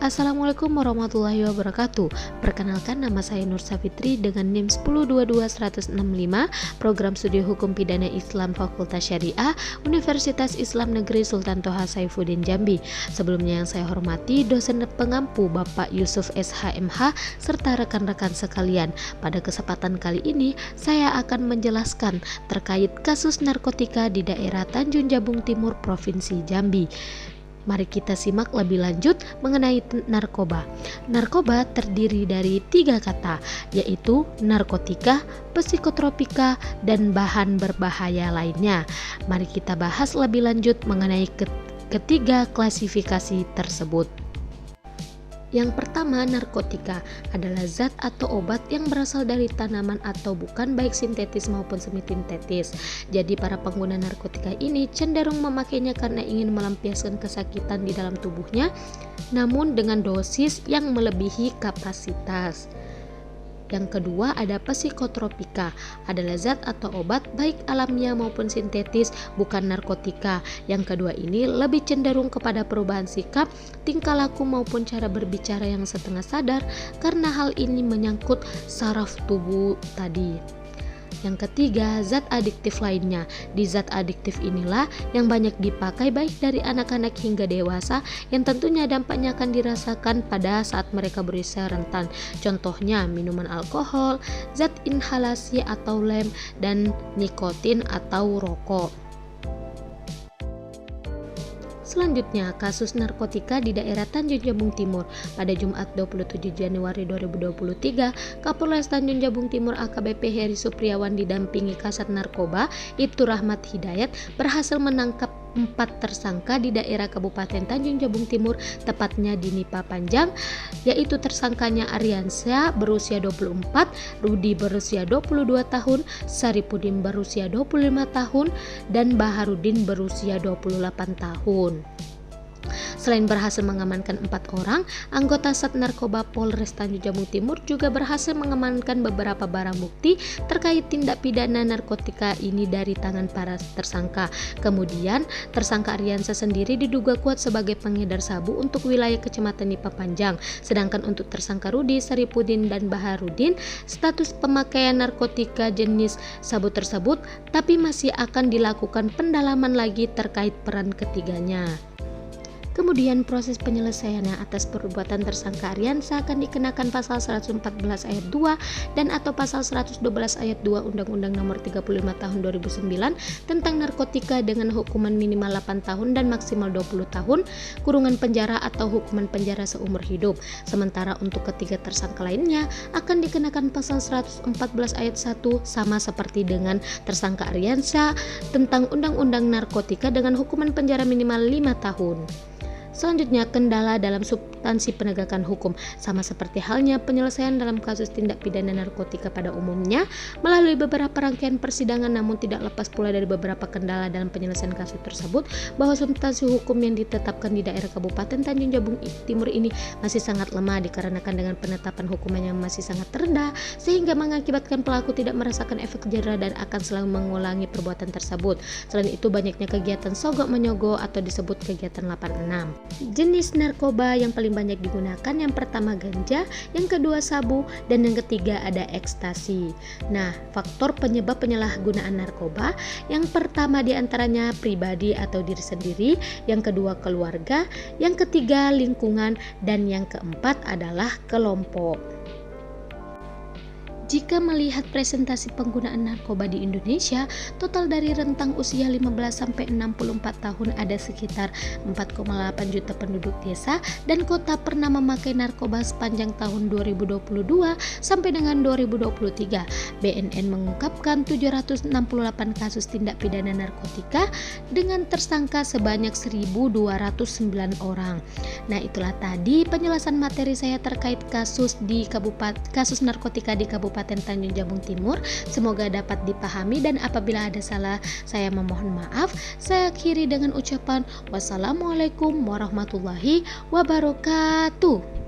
Assalamualaikum warahmatullahi wabarakatuh. Perkenalkan, nama saya Nur Safitri dengan NIM 1022165, Program Studi Hukum Pidana Islam Fakultas Syariah Universitas Islam Negeri Sultan Toha Saifuddin Jambi. Sebelumnya yang saya hormati dosen pengampu Bapak Yusuf SHMH serta rekan-rekan sekalian. Pada kesempatan kali ini saya akan menjelaskan terkait kasus narkotika di daerah Tanjung Jabung Timur Provinsi Jambi. Mari kita simak lebih lanjut mengenai narkoba. Narkoba terdiri dari 3 kata, yaitu narkotika, psikotropika, dan bahan berbahaya lainnya. Mari kita bahas lebih lanjut mengenai ketiga klasifikasi tersebut. Yang pertama, narkotika adalah zat atau obat yang berasal dari tanaman atau bukan, baik sintetis maupun semi-sintetis. Jadi para pengguna narkotika ini cenderung memakainya karena ingin melampiaskan kesakitan di dalam tubuhnya, namun dengan dosis yang melebihi kapasitas. Yang kedua ada psikotropika, adalah zat atau obat baik alamiah maupun sintetis, bukan narkotika. Yang kedua ini lebih cenderung kepada perubahan sikap, tingkah laku maupun cara berbicara yang setengah sadar karena hal ini menyangkut saraf tubuh tadi. Yang ketiga, zat adiktif lainnya. Di zat adiktif inilah yang banyak dipakai baik dari anak-anak hingga dewasa, yang tentunya dampaknya akan dirasakan pada saat mereka berusia rentan. Contohnya minuman alkohol, zat inhalasi atau lem, dan nikotin atau rokok. Selanjutnya, kasus narkotika di daerah Tanjung Jabung Timur. Pada Jumat 27 Januari 2023, Kapolres Tanjung Jabung Timur AKBP Heri Supriawan didampingi Kasat Narkoba Ibtu Rahmat Hidayat berhasil menangkap 4 tersangka di daerah Kabupaten Tanjung Jabung Timur, tepatnya di Nipa Panjang, yaitu tersangkanya Aryansyah berusia 24, Rudi berusia 22 tahun, Saripudin berusia 25 tahun, dan Baharudin berusia 28 tahun. Selain berhasil mengamankan 4 orang, anggota Sat Narkoba Polres Tanjung Jabung Timur juga berhasil mengamankan beberapa barang bukti terkait tindak pidana narkotika ini dari tangan para tersangka. Kemudian, tersangka Aryansyah sendiri diduga kuat sebagai pengedar sabu untuk wilayah Kecamatan Nipa Panjang. Sedangkan untuk tersangka Rudi, Saripudin, dan Baharudin, status pemakaian narkotika jenis sabu tersebut, tapi masih akan dilakukan pendalaman lagi terkait peran ketiganya. Kemudian proses penyelesaiannya atas perbuatan tersangka Aryansyah akan dikenakan pasal 114 ayat 2 dan atau pasal 112 ayat 2 Undang-Undang Nomor 35 Tahun 2009 tentang narkotika dengan hukuman minimal 8 tahun dan maksimal 20 tahun kurungan penjara atau hukuman penjara seumur hidup. Sementara untuk ketiga tersangka lainnya akan dikenakan pasal 114 ayat 1 sama seperti dengan tersangka Aryansyah tentang Undang-Undang Narkotika dengan hukuman penjara minimal 5 tahun. Selanjutnya, kendala dalam substansi penegakan hukum. Sama seperti halnya penyelesaian dalam kasus tindak pidana narkotika pada umumnya melalui beberapa rangkaian persidangan, namun tidak lepas pula dari beberapa kendala dalam penyelesaian kasus tersebut, bahwa substansi hukum yang ditetapkan di daerah Kabupaten Tanjung Jabung Timur ini masih sangat lemah dikarenakan dengan penetapan hukuman yang masih sangat rendah, sehingga mengakibatkan pelaku tidak merasakan efek jera dan akan selalu mengulangi perbuatan tersebut. Selain itu, banyaknya kegiatan sogok menyogok atau disebut kegiatan 86. Jenis narkoba yang paling banyak digunakan, yang pertama ganja, yang kedua sabu, dan yang ketiga ada ekstasi. Nah, faktor penyebab penyalahgunaan narkoba, yang pertama diantaranya pribadi atau diri sendiri, yang kedua keluarga, yang ketiga lingkungan, dan yang keempat adalah kelompok. Jika melihat presentasi penggunaan narkoba di Indonesia, total dari rentang usia 15 sampai 64 tahun ada sekitar 4,8 juta penduduk desa dan kota pernah memakai narkoba sepanjang tahun 2022 sampai dengan 2023. BNN mengungkapkan 768 kasus tindak pidana narkotika dengan tersangka sebanyak 1.209 orang. Nah, itulah tadi penjelasan materi saya terkait kasus narkotika di Kabupaten Tanjung Jabung Timur. Semoga dapat dipahami dan apabila ada salah saya memohon maaf. Saya akhiri dengan ucapan wassalamualaikum warahmatullahi wabarakatuh.